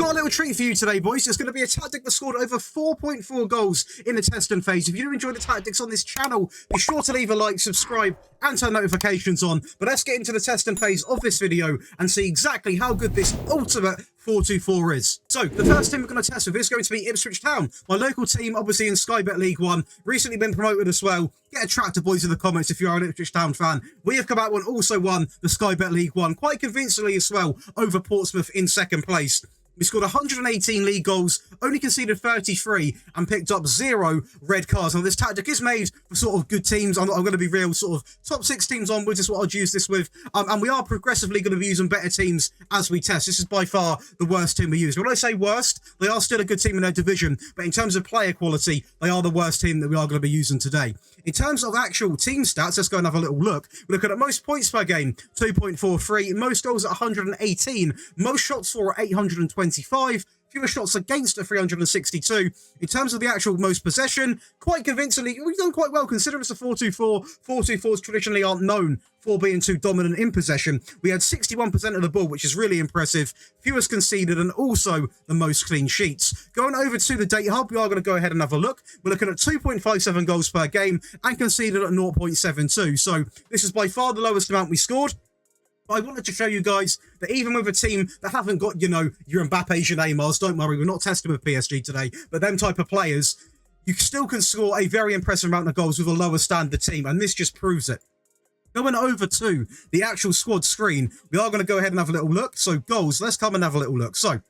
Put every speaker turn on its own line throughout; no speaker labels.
got a little treat for you today, boys. It's going to be a tactic that scored over 4.4 goals in the testing phase. If you do enjoy the tactics on this channel, be sure to leave a like, subscribe, and turn notifications on. But let's get into the testing phase of this video and see exactly how good this ultimate 4-2-4 is. So, the first team we're going to test with is going to be Ipswich Town. My local team, obviously in Sky Bet League 1, recently been promoted as well. Get a tractor, boys, in the comments if you are an Ipswich Town fan. We have come out and also won the Sky Bet League 1 quite convincingly as well over Portsmouth in second place. We scored 118 league goals, only conceded 33, and picked up 0 red cards. Now, this tactic is made for sort of good teams. I'm going to be real, sort of top 6 teams onwards is what I'd use this with. And we are progressively going to be using better teams as we test. This is by far the worst team we use. When I say worst, they are still a good team in their division. But in terms of player quality, they are the worst team that we are going to be using today. In terms of actual team stats, let's go and have a little look. We're looking at most points per game, 2.43. Most goals at 118. Most shots for 825. Fewer shots against at 362. In terms of the actual most possession, quite convincingly, we've done quite well considering it's a 4-2-4. 4-2-4s traditionally aren't known for being too dominant in possession. We had 61% of the ball, which is really impressive. Fewest conceded and also the most clean sheets. Going over to the data hub, we are going to go ahead and have a look. We're looking at 2.57 goals per game and conceded at 0.72. So this is by far the lowest amount we scored. But I wanted to show you guys that even with a team that haven't got, you know, your Mbappe's, your Neymar's, don't worry, we're not testing with PSG today, but them type of players, you still can score a very impressive amount of goals with a lower standard team, and this just proves it. Going over to the actual squad screen, we are going to go ahead and have a little look. So goals, let's come and have a little look. So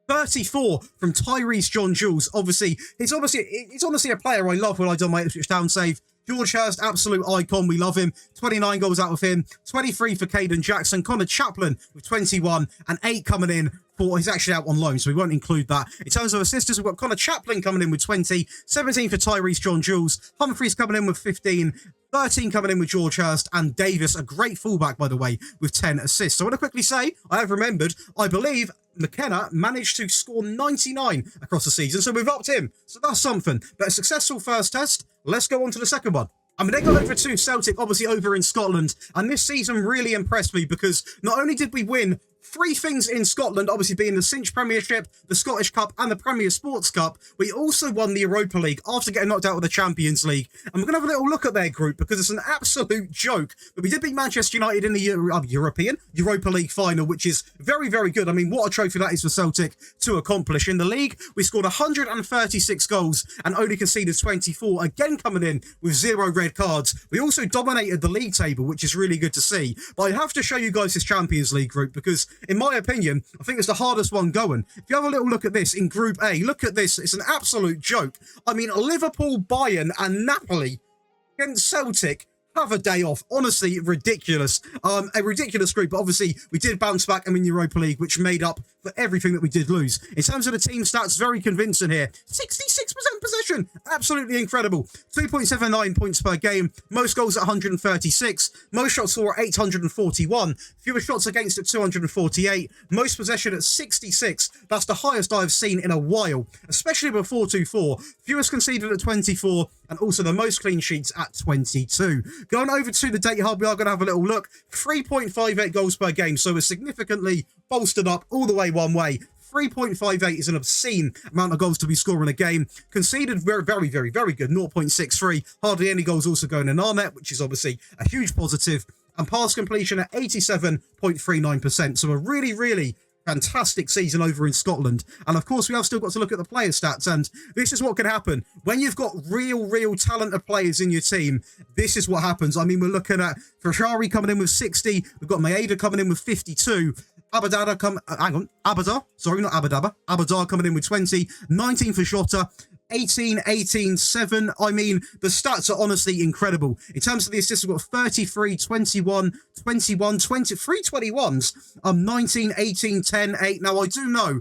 34 from Tyrese John Jules. Obviously, it's honestly a player I love when I done my Ipswich Town save. George Hurst, absolute icon. We love him. 29 goals out of him. 23 for Caden Jackson. Connor Chaplin with 21 and 8 coming in for, he's actually out on loan, so we won't include that. In terms of assisters, we've got Connor Chaplin coming in with 20. 17 for Tyrese John Jules. Humphreys coming in with 15. 13 coming in with George Hurst, and Davis, a great fullback, by the way, with 10 assists. So I want to quickly say, I have remembered, I believe McKenna managed to score 99 across the season, so we've upped him. So that's something. But a successful first test. Let's go on to the second one. I mean, they got over to Celtic, obviously over in Scotland, and this season really impressed me because not only did we win 3 things in Scotland, obviously being the Cinch Premiership, the Scottish Cup, and the Premier Sports Cup, we also won the Europa League after getting knocked out of the Champions League. And we're going to have a little look at their group because it's an absolute joke. But we did beat Manchester United in the Europa League final, which is very, very good. I mean, what a trophy that is for Celtic to accomplish. In the league, we scored 136 goals and only conceded 24, again coming in with 0 red cards. We also dominated the league table, which is really good to see. But I have to show you guys this Champions League group because, in my opinion, I think it's the hardest one going. If you have a little look at this in Group A, look at this. It's an absolute joke. I mean, Liverpool, Bayern, and Napoli against Celtic have a day off. Honestly, ridiculous. A ridiculous group, but obviously we did bounce back in the Europa League, which made up for everything that we did lose. In terms of the team stats, very convincing here. 66% possession. Absolutely incredible. 2.79 points per game. Most goals at 136. Most shots for 841. Fewer shots against at 248. Most possession at 66. That's the highest I've seen in a while, especially with 4-2-4. Fewest conceded at 24, and also the most clean sheets at 22. Going over to the data hub, we are going to have a little look. 3.58 goals per game, so we're significantly bolstered up all the way one way. 3.58 is an obscene amount of goals to be scoring a game. Conceded very, very, very, very good. 0.63. Hardly any goals also going in our net, which is obviously a huge positive. And pass completion at 87.39%. So a really, really fantastic season over in Scotland. And of course, we have still got to look at the player stats, and this is what can happen when you've got real talented players in your team. This is what happens. I mean, we're looking at Ferrari coming in with 60. We've got Maeda coming in with 52. Abadar coming in with 20. 19 for Jota. 18, 18, 7. I mean, the stats are honestly incredible. In terms of the assists, we've got 33, 21, 21, 23 21s, 19, 18, 10, 8. Now, I do know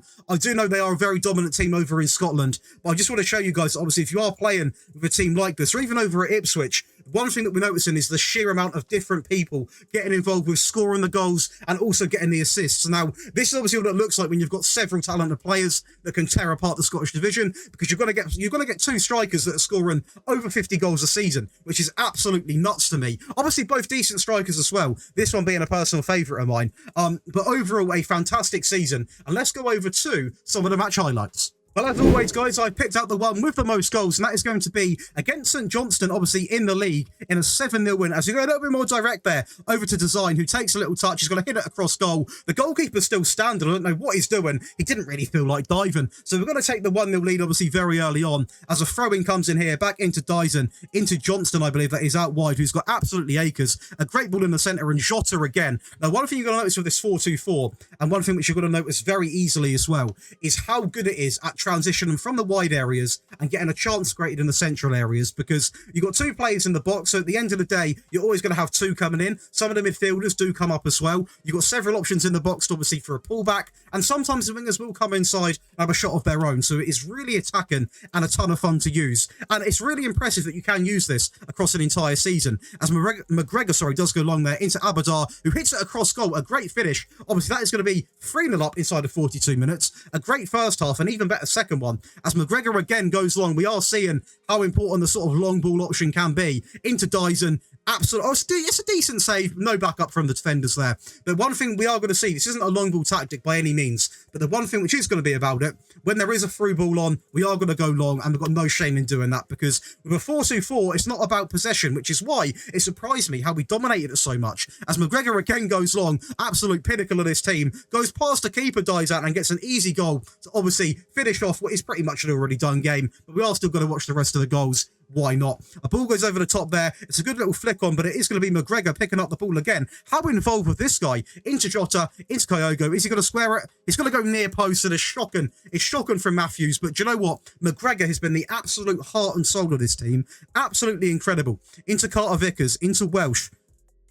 they are a very dominant team over in Scotland, but I just want to show you guys, obviously, if you are playing with a team like this, or even over at Ipswich, one thing that we're noticing is the sheer amount of different people getting involved with scoring the goals and also getting the assists. Now, this is obviously what it looks like when you've got several talented players that can tear apart the Scottish division, because you're going to get two strikers that are scoring over 50 goals a season, which is absolutely nuts to me. Obviously, both decent strikers as well, this one being a personal favourite of mine. But overall, a fantastic season. And let's go over to some of the match highlights. Well, as always, guys, I picked out the one with the most goals, and that is going to be against St Johnstone, obviously, in the league, in a 7-0 win. As we go a little bit more direct there, over to Design, who takes a little touch. He's going to hit it across goal. The goalkeeper's still standing. I don't know what he's doing. He didn't really feel like diving. So we're going to take the 1-0 lead, obviously, very early on, as a throw-in comes in here, back into Dyson, into Johnston, I believe, that is out wide, who's got absolutely acres. A great ball in the centre, and Jota again. Now, one thing you're going to notice with this 4-2-4, and one thing which you're going to notice very easily as well, is how good it is at transitioning from the wide areas and getting a chance created in the central areas, because you've got two players in the box, so at the end of the day you're always going to have two coming in. Some of the midfielders do come up as well. You've got several options in the box, obviously, for a pullback, and sometimes the wingers will come inside and have a shot of their own, so it is really attacking and a ton of fun to use. And it's really impressive that you can use this across an entire season, as McGregor does go long there into Abadar, who hits it across goal. A great finish. Obviously that is going to be 3-0 up inside of 42 minutes. A great first half, and even better second one, as McGregor again goes long. We are seeing how important the sort of long ball option can be into Dyson. Absolutely, it's a decent save, no backup from the defenders there. But one thing we are going to see, this isn't a long ball tactic by any means, but the one thing which is going to be about it, when there is a through ball on, we are going to go long, and we've got no shame in doing that, because with a 4-2-4, it's not about possession, which is why it surprised me how we dominated it so much. As McGregor again goes long, absolute pinnacle of this team, goes past the keeper, dies out, and gets an easy goal to obviously finish off what is pretty much an already done game, but we are still going to watch the rest of the goals. Why not? A ball goes over the top there. It's a good little flick on, but it is going to be McGregor picking up the ball again. How involved with this guy? Into Jota, into Kyogo. Is he going to square it? He's going to go near post, and it's shocking. It's shocking from Matthews, but do you know what? McGregor has been the absolute heart and soul of this team. Absolutely incredible. Into Carter Vickers, into Welsh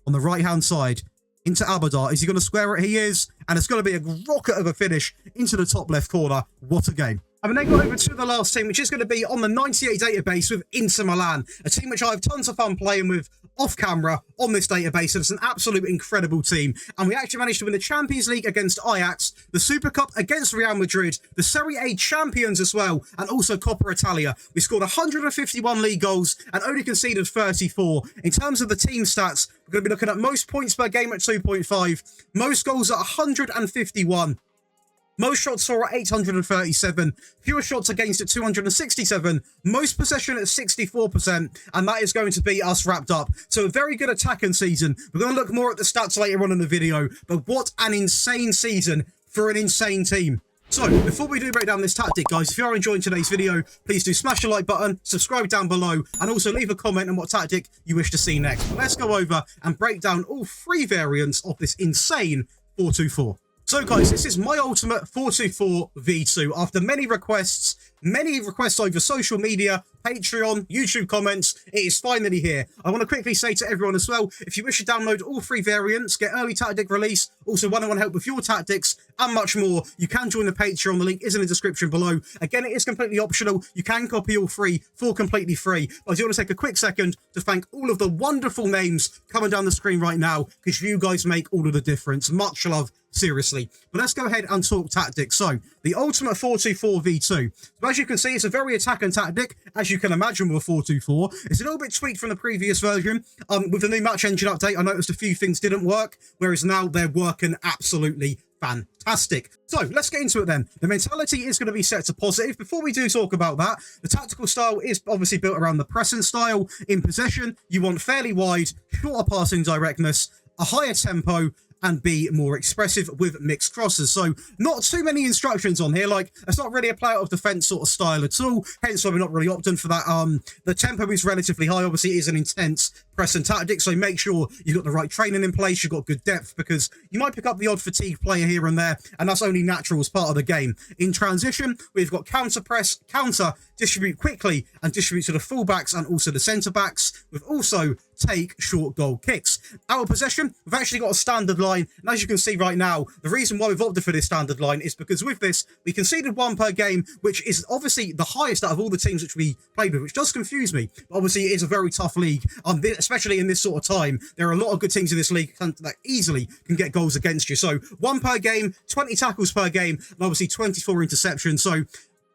on the right-hand side. Into Abadar. Is he going to square it? He is. And it's going to be a rocket of a finish into the top left corner. What a game. And then go over to the last team, which is going to be on the 98 database with Inter Milan, a team which I have tons of fun playing with off camera on this database, and it's an absolute incredible team. And we actually managed to win the Champions League against Ajax, the Super Cup against Real Madrid, the Serie A champions as well, and also Coppa Italia. We scored 151 league goals and only conceded 34. In terms of the team stats, we're going to be looking at most points per game at 2.5, most goals at 151. Most shots for at 837, fewer shots against at 267, most possession at 64%, and that is going to be us wrapped up. So a very good attacking season. We're going to look more at the stats later on in the video, but what an insane season for an insane team. So, before we do break down this tactic, guys, if you are enjoying today's video, please do smash the like button, subscribe down below, and also leave a comment on what tactic you wish to see next. But let's go over and break down all three variants of this insane 4-2-4. So guys, this is my ultimate 4-2-4 V2. After many requests over social media, Patreon, YouTube comments, it is finally here. I want to quickly say to everyone as well, if you wish to download all three variants, get early tactic release, also one-on-one help with your tactics, and much more, you can join the Patreon. The link is in the description below. Again, it is completely optional. You can copy all three for completely free. But I do want to take a quick second to thank all of the wonderful names coming down the screen right now, because you guys make all of the difference. Much love. Seriously. But let's go ahead and talk tactics. So, the ultimate 4-2-4 V2. So as you can see, it's a very attacking tactic, as you can imagine with a 4-2-4. It's a little bit tweaked from the previous version. With the new match engine update, I noticed a few things didn't work, whereas now they're working absolutely fantastic. So, let's get into it then. The mentality is going to be set to positive. Before we do talk about that, the tactical style is obviously built around the pressing style. In possession, you want fairly wide, shorter passing directness, a higher tempo, and be more expressive with mixed crosses. So not too many instructions on here. Like, it's not really a play out of defense sort of style at all. Hence why we're not really opting for that. The tempo is relatively high. Obviously, it is an intense pressing tactic. So make sure you've got the right training in place. You've got good depth, because you might pick up the odd fatigue player here and there, and that's only natural as part of the game. In transition, we've got counter press, counter, distribute quickly, and distribute to the fullbacks and also the centre backs. We've also take short goal kicks. Our possession, we've actually got a standard line line. And as you can see right now, the reason why we've opted for this standard line is because with this, we conceded 1 per game, which is obviously the highest out of all the teams which we played with, which does confuse me. But obviously, it is a very tough league, especially in this sort of time. There are a lot of good teams in this league that easily can get goals against you. So 1 per game, 20 tackles per game, and obviously 24 interceptions. So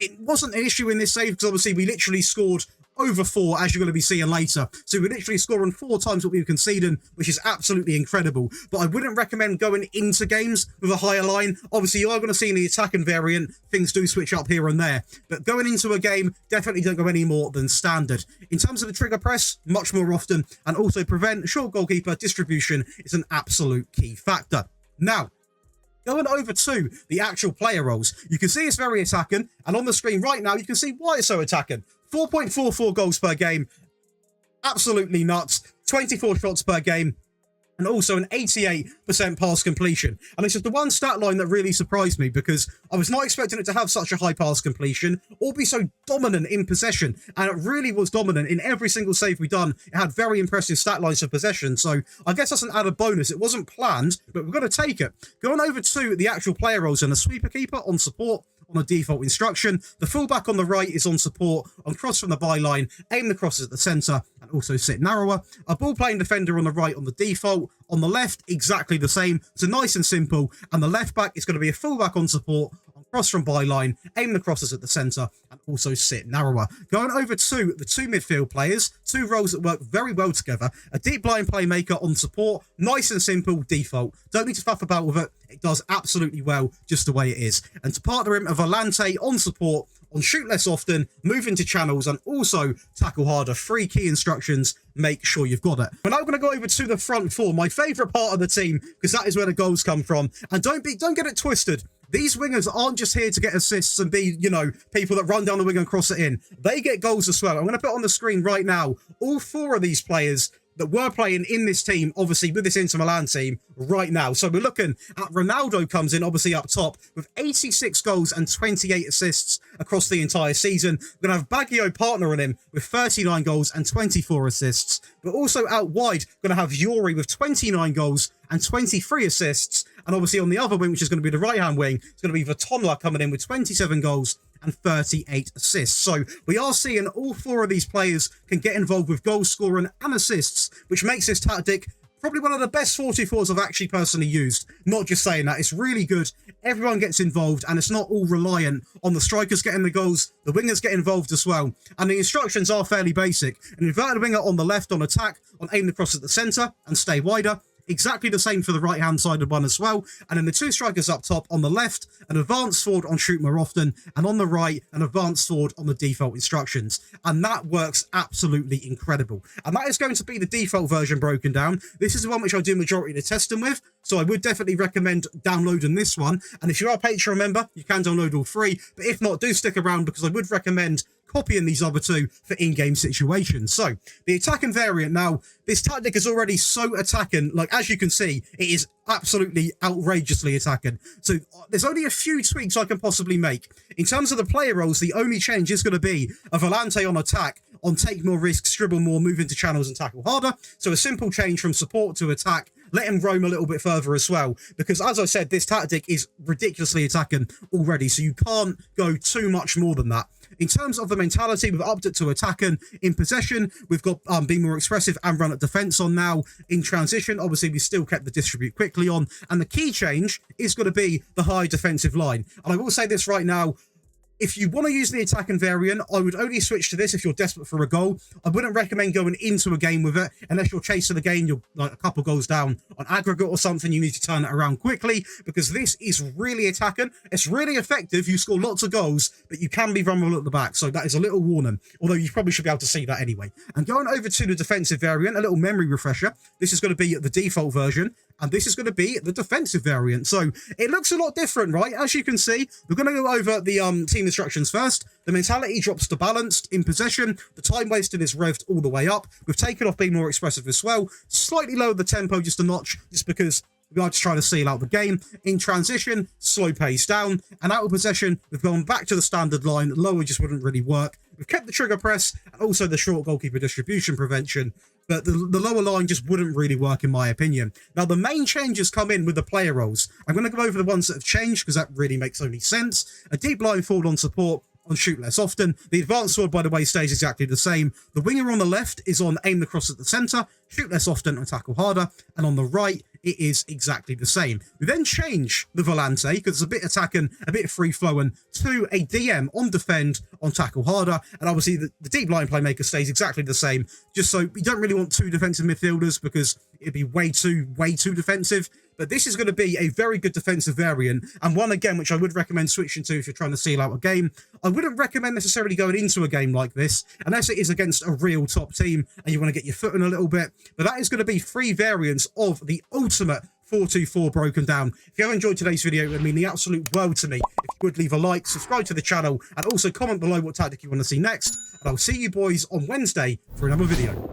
it wasn't an issue in this save because obviously we literally scored over 4, as you're going to be seeing later. So we're literally scoring 4 times what we were conceding, which is absolutely incredible. But I wouldn't recommend going into games with a higher line. Obviously, you are going to see in the attacking variant, things do switch up here and there. But going into a game, definitely don't go any more than standard. In terms of the trigger press, much more often. And also prevent, short goalkeeper distribution is an absolute key factor. Now, going over to the actual player roles, you can see it's very attacking. And on the screen right now, you can see why it's so attacking. 4.44 goals per game, absolutely nuts. 24 shots per game, and also an 88% pass completion. And it's just the one stat line that really surprised me because I was not expecting it to have such a high pass completion or be so dominant in possession. And it really was dominant in every single save we done. It had very impressive stat lines for possession. So I guess that's an added bonus. It wasn't planned, but we've got to take it. Going over to the actual player roles, and the sweeper keeper on support, on a default instruction. The fullback on the right is on support, on cross from the byline, aim the crosses at the centre, and also sit narrower. A ball-playing defender on the right on the default. On the left, exactly the same. So nice and simple. And the left back is going to be a fullback on support, on cross from byline, aim the crosses at the centre, and also sit narrower. Going over to the 2 midfield players, 2 roles that work very well together. A deep line playmaker on support, nice and simple, default. Don't need to faff about with it. It does absolutely well just the way it is. And to partner him, a volante on support, on shoot less often, move into channels, and also tackle harder. 3 key instructions. Make sure you've got it. We're now going to go over to the front 4, my favourite part of the team, because that is where the goals come from. And don't get it twisted. These wingers aren't just here to get assists and be, you know, people that run down the wing and cross it in. They get goals as well. I'm going to put on the screen right now all 4 of these players that were playing in this team, obviously with this Inter Milan team right now. So we're looking at Ronaldo comes in, obviously up top, with 86 goals and 28 assists across the entire season. We're going to have Baggio partnering him with 39 goals and 24 assists. But also out wide, going to have Yuri with 29 goals and 23 assists. And obviously on the other wing, which is going to be the right-hand wing, it's going to be Vertonghen coming in with 27 goals and 38 assists. So we are seeing all 4 of these players can get involved with goal scoring and assists, which makes this tactic probably one of the best 44s I've actually personally used. Not just saying that, it's really good. Everyone gets involved, and it's not all reliant on the strikers getting the goals. The wingers get involved as well. And the instructions are fairly basic. An inverted winger on the left on attack, on aim the cross at the centre and stay wider. Exactly the same for the right-hand sided one as well. And then the 2 strikers up top on the left, an advanced forward on shoot more often, and on the right, an advanced forward on the default instructions. And that works absolutely incredible. And that is going to be the default version broken down. This is the one which I do majority of the testing with, so I would definitely recommend downloading this one. And if you are a Patreon member, you can download all 3. But if not, do stick around because I would recommend copying these other 2 for in-game situations. So, the attacking variant. Now, this tactic is already so attacking. Like, as you can see, it is absolutely outrageously attacking. So, there's only a few tweaks I can possibly make. In terms of the player roles, the only change is going to be a volante on attack, on take more risks, dribble more, move into channels, and tackle harder. So, a simple change from support to attack. Let him roam a little bit further as well. Because, as I said, this tactic is ridiculously attacking already. So, you can't go too much more than that. In terms of the mentality, we've upped it to attacking. In possession, we've got being more expressive and run at defence on now. In transition, obviously, we still kept the distribute quickly on. And the key change is going to be the high defensive line. And I will say this right now. If you want to use the attacking variant, I would only switch to this if you're desperate for a goal. I wouldn't recommend going into a game with it unless you're chasing the game, you're like a couple goals down on aggregate or something. You need to turn it around quickly because this is really attacking. It's really effective. You score lots of goals, but you can be vulnerable at the back. So that is a little warning, although you probably should be able to see that anyway. And going over to the defensive variant, a little memory refresher. This is going to be the default version. And this is going to be the defensive variant. So it looks a lot different, right? As you can see, we're going to go over the team instructions first. The mentality drops to balanced. In possession, the time wasted is revved all the way up. We've taken off being more expressive as well. Slightly lowered the tempo just a notch, just because we are just trying to seal out the game. In transition, slow pace down. And out of possession, we've gone back to the standard line. Lower just wouldn't really work. We've kept the trigger press and also the short goalkeeper distribution prevention. but the lower line just wouldn't really work in my opinion. Now, the main changes come in with the player roles. I'm going to go over the ones that have changed because that really makes only sense. A deep line forward on support, on shoot less often. The advanced sword, by the way, stays exactly the same. The winger on the left is on aim the cross at the centre, shoot less often and tackle harder. And on the right, it is exactly the same. We then change the volante, because it's a bit attacking, a bit free-flowing, to a DM on defend, on tackle harder. And obviously, the deep line playmaker stays exactly the same, just so we don't really want two defensive midfielders, because it'd be way too defensive. But this is going to be a very good defensive variant, and one, again, which I would recommend switching to if you're trying to seal out a game. I wouldn't recommend necessarily going into a game like this, unless it is against a real top team, and you want to get your foot in a little bit. But that is going to be 3 variants of the ultimate 4-2-4 broken down. If you have enjoyed today's video, it would mean the absolute world to me if you would leave a like, subscribe to the channel, and also comment below what tactic you want to see next. And I'll see you boys on Wednesday for another video.